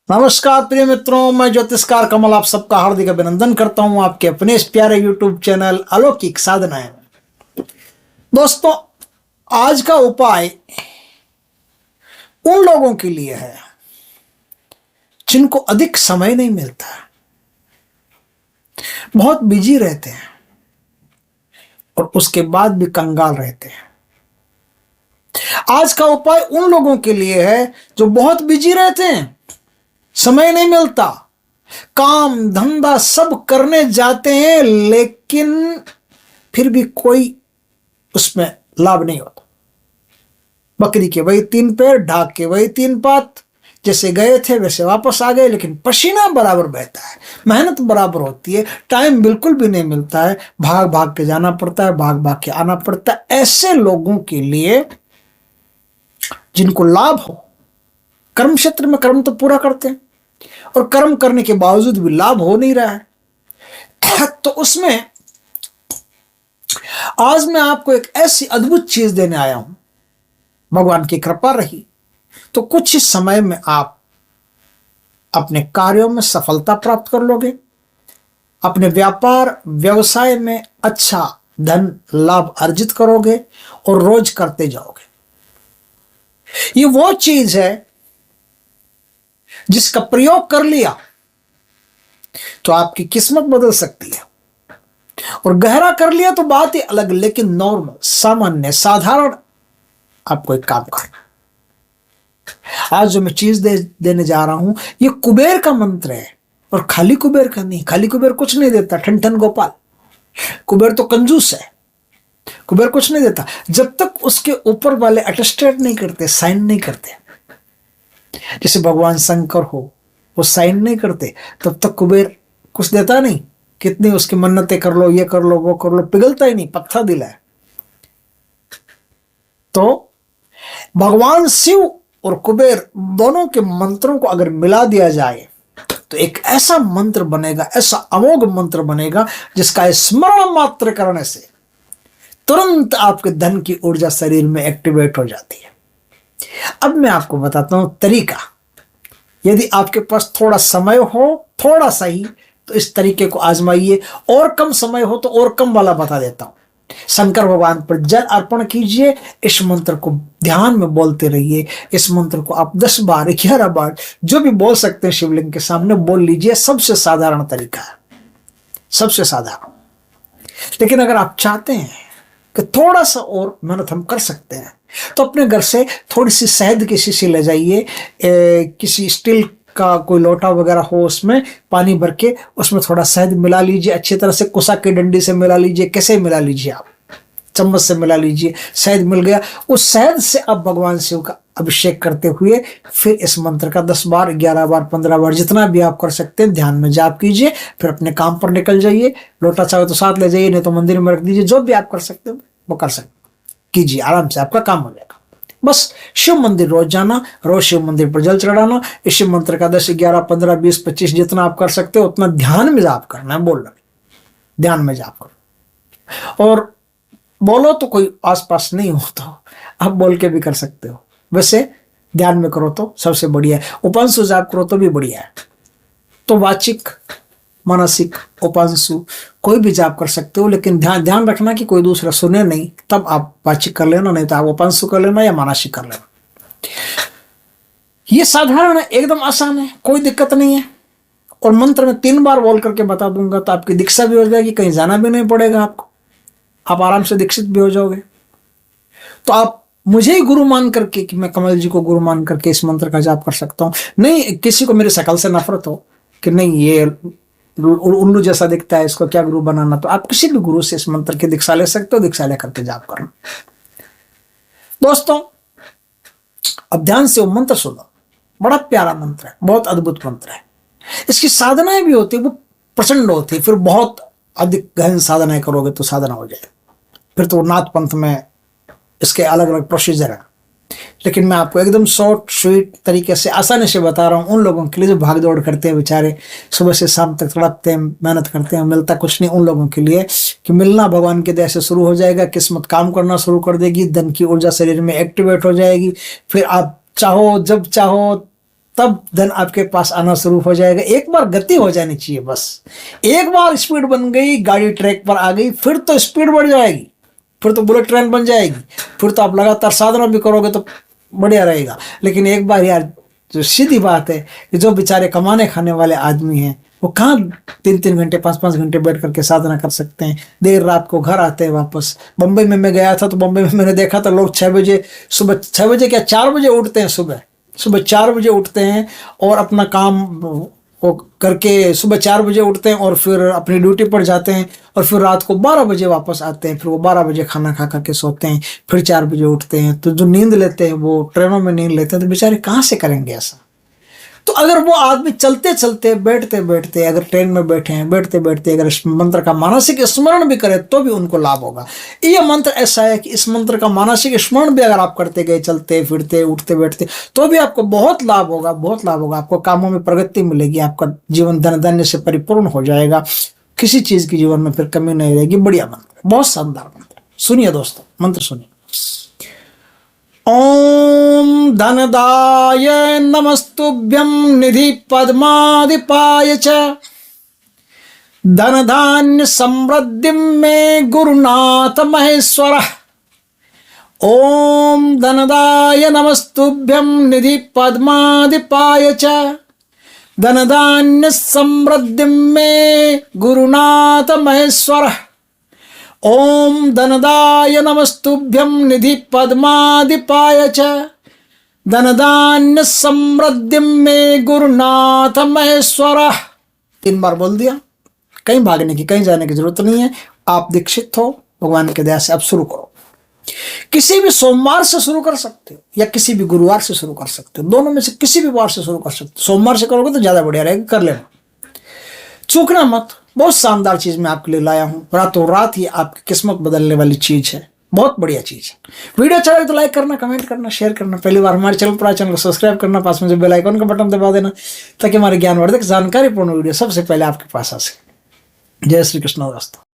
नमस्कार प्रिय मित्रों, मैं ज्योतिषकार कमल आप सबका हार्दिक अभिनंदन करता हूं आपके अपने इस प्यारे यूट्यूब चैनल अलौकिक साधनाएं। दोस्तों, आज का उपाय उन लोगों के लिए है जिनको अधिक समय नहीं मिलता, बहुत बिजी रहते हैं और उसके बाद भी कंगाल रहते हैं। आज का उपाय उन लोगों के लिए है जो बहुत बिजी रहते हैं, समय नहीं मिलता, काम धंधा सब करने जाते हैं, लेकिन फिर भी कोई उसमें लाभ नहीं होता। बकरी के वही 3 पैर, ढाक के वही 3 पात, जैसे गए थे वैसे वापस आ गए, लेकिन पसीना बराबर बहता है, मेहनत बराबर होती है, टाइम बिल्कुल भी नहीं मिलता है, भाग भाग के जाना पड़ता है, भाग भाग के आना पड़ता है। ऐसे लोगों के लिए जिनको लाभ हो, कर्म क्षेत्र में कर्म तो पूरा करते हैं और कर्म करने के बावजूद भी लाभ हो नहीं रहा है, तो उसमें आज मैं आपको एक ऐसी अद्भुत चीज देने आया हूं। भगवान की कृपा रही तो कुछ ही समय में आप अपने कार्यों में सफलता प्राप्त कर लोगे, अपने व्यापार व्यवसाय में अच्छा धन लाभ अर्जित करोगे और रोज करते जाओगे। ये वो चीज है जिसका प्रयोग कर लिया तो आपकी किस्मत बदल सकती है, और गहरा कर लिया तो बात ही अलग, लेकिन नॉर्मल सामान्य साधारण आपको एक काम करना। आज जो मैं चीज देने जा रहा हूं ये कुबेर का मंत्र है, और खाली कुबेर का नहीं। खाली कुबेर कुछ नहीं देता, ठन ठन गोपाल। कुबेर तो कंजूस है, कुबेर कुछ नहीं देता जब तक उसके ऊपर वाले अटेस्टेड नहीं करते, साइन नहीं करते। जैसे भगवान शंकर हो, वो साइन नहीं करते तब तक कुबेर कुछ देता नहीं। कितनी उसकी मन्नतें कर लो, ये कर लो, वो कर लो, पिघलता ही नहीं, पत्थर दिला है। तो भगवान शिव और कुबेर दोनों के मंत्रों को अगर मिला दिया जाए तो एक ऐसा मंत्र बनेगा, ऐसा अमोघ मंत्र बनेगा जिसका स्मरण मात्र करने से तुरंत आपके धन की ऊर्जा शरीर में एक्टिवेट हो जाती है। अब मैं आपको बताता हूं तरीका। यदि आपके पास थोड़ा समय हो, थोड़ा सा ही, तो इस तरीके को आजमाइए। और कम समय हो तो और कम वाला बता देता हूं। शंकर भगवान पर जल अर्पण कीजिए, इस मंत्र को ध्यान में बोलते रहिए। इस मंत्र को आप 10 बार 11 बार जो भी बोल सकते हैं शिवलिंग के सामने बोल लीजिए। सबसे साधारण तरीका है, सबसे साधारण। लेकिन अगर आप चाहते हैं कि थोड़ा सा और मेहनत हम कर सकते हैं तो अपने घर से थोड़ी सी शहद की शीशी ले जाइए, किसी स्टील का कोई लोटा वगैरह हो, उसमें पानी भर के उसमें थोड़ा शहद मिला लीजिए। अच्छी तरह से कुसा की डंडी से मिला लीजिए। कैसे मिला लीजिए? आप चम्मच से मिला लीजिए। शहद मिल गया, उस शहद से आप भगवान शिव का अभिषेक करते हुए फिर इस मंत्र का 10 बार 11 बार 15 बार जितना भी आप कर सकते हैं ध्यान में जाप कीजिए। फिर अपने काम पर निकल जाइए। लोटा चाहे तो साथ ले जाइए, नहीं तो मंदिर में रख दीजिए। जो भी आप कर सकते हो वो कर सकते कीजिए, आराम से आपका काम हो जाएगा। बस शिव मंदिर रोज जाना, रोज शिव मंदिर पर जल चढ़ाना। इस शिव मंत्र का 10 11 15 20 25 जितना आप कर सकते हो उतना ध्यान में जाप करना है। बोल रहे ध्यान में जाप करो, और बोलो तो कोई आसपास नहीं हो तो आप बोल के भी कर सकते हो। वैसे ध्यान में करो तो सबसे बढ़िया है। उपांशु जाप करो तो भी बढ़िया है। तो वाचिक, मानसिक, उपांशु कोई भी जाप कर सकते हो, लेकिन ध्यान रखना कि कोई दूसरा सुने नहीं, तब आप वाचिक कर लेना, नहीं तो आप उपांशु कर लेना या मानसिक कर लेना। ये साधारण है, एकदम आसान है, कोई दिक्कत नहीं है। और मंत्र में 3 बार बोल करके बता दूंगा तो आपकी दीक्षा भी हो जाएगी, कहीं जाना भी नहीं पड़ेगा आपको, आप आराम से दीक्षित भी हो जाओगे। तो आप मुझे ही गुरु मान करके, कि मैं कमल जी को गुरु मान करके इस मंत्र का जाप कर सकता हूं। नहीं, किसी को मेरी शक्ल से नफरत हो कि नहीं ये उल्लू जैसा दिखता है, इसको क्या गुरु बनाना, तो आप किसी भी गुरु से इस मंत्र की दीक्षा ले सकते हो। दीक्षा लेकर के जाप करना। दोस्तों, अब ध्यान से वो मंत्र सुनो। बड़ा प्यारा मंत्र है, बहुत अद्भुत मंत्र है। इसकी साधनाएं भी होती है, वो प्रचंड होती है। फिर बहुत अधिक गहन साधनाएं करोगे तो साधना हो जाए, फिर तो नाथ पंथ में इसके अलग अलग प्रोसीजर है। लेकिन मैं आपको एकदम शॉर्ट स्वीट तरीके से आसानी से बता रहा हूँ। उन लोगों के लिए जो भाग दौड़ करते हैं, बेचारे सुबह से शाम तक तड़पते हैं, मेहनत करते हैं, मिलता कुछ नहीं, उन लोगों के लिए कि मिलना भगवान के दया से शुरू हो जाएगा। किस्मत काम करना शुरू कर देगी, धन की ऊर्जा शरीर में एक्टिवेट हो जाएगी। फिर आप चाहो जब चाहो तब धन आपके पास आना शुरू हो जाएगा। एक बार गति हो जानी चाहिए बस, एक बार स्पीड बन गई, गाड़ी ट्रैक पर आ गई, फिर तो स्पीड बढ़ जाएगी, फिर तो बुलेट ट्रेन बन जाएगी, फिर तो आप लगातार साधना भी करोगे तो बढ़िया रहेगा। लेकिन एक बार यार, जो सीधी बात है कि जो बेचारे कमाने खाने वाले आदमी हैं वो कहाँ 3-3 घंटे 5-5 घंटे बैठ करके साधना कर सकते हैं। देर रात को घर आते हैं वापस। बम्बई में मैं गया था तो बम्बई में मैंने देखा था लोग 6 बजे, सुबह 6 बजे क्या 4 बजे उठते हैं, सुबह 4 बजे उठते हैं और अपना काम वो करके सुबह 4 बजे उठते हैं और फिर अपनी ड्यूटी पर जाते हैं और फिर रात को 12 बजे वापस आते हैं। फिर वो 12 बजे खाना खा करके सोते हैं, फिर 4 बजे उठते हैं। तो जो नींद लेते हैं वो ट्रेनों में नींद लेते हैं, तो बेचारे कहाँ से करेंगे ऐसा। तो अगर वो आदमी चलते चलते बैठते बैठते, अगर ट्रेन में बैठे हैं बैठते बैठते अगर इस मंत्र का मानसिक स्मरण भी करें तो भी उनको लाभ होगा। ये मंत्र ऐसा है कि इस मंत्र का मानसिक स्मरण भी अगर आप करते गए, चलते फिरते उठते बैठते, तो भी आपको बहुत लाभ होगा, बहुत लाभ होगा। आपको कामों में प्रगति मिलेगी, आपका जीवन धन धान्य से परिपूर्ण हो जाएगा, किसी चीज की जीवन में फिर कमी नहीं रहेगी। बढ़िया मंत्र, बहुत शानदार मंत्र। सुनिए दोस्तों, मंत्र सुनिए। ओम धनदाय नमस्तुभ्यं निधि पद्मादिपाय च धनधान्य समृद्धि में गुरुनाथ महेश्वर। ओम धनदाय नमस्तुभ्यं निधि पद्मादिपाय च धनधान्य समृद्धि में गुरुनाथ महेश्वर। ओम धनदाय नमस्तुभ्यं निधि पद्मादिपाय च धनधान्य समृद्धि में गुरुनाथ महेश्वर। 3 बार बोल दिया। कहीं भागने की, कहीं जाने की जरूरत नहीं है। आप दीक्षित हो, भगवान के दया से अब शुरू करो। किसी भी सोमवार से शुरू कर सकते हो या किसी भी गुरुवार से शुरू कर सकते हो, दोनों में से किसी भी वार से शुरू कर सकते हो। सोमवार से करोगे तो ज्यादा बढ़िया रहेगा, कर लेना, चूकना मत। बहुत शानदार चीज मैं आपके लिए लाया हूं, रातों रात ही आपकी किस्मत बदलने वाली चीज है, बहुत बढ़िया चीज है। वीडियो अच्छा लगे तो लाइक करना, कमेंट करना, शेयर करना। पहली बार हमारे चैनल पर चैनल को सब्सक्राइब करना, पास में जो बेल आइकन का बटन दबा देना ताकि हमारे ज्ञानवर्धक जानकारीपूर्ण वीडियो सबसे पहले आपके पास आ सके। जय श्री कृष्ण दोस्तों।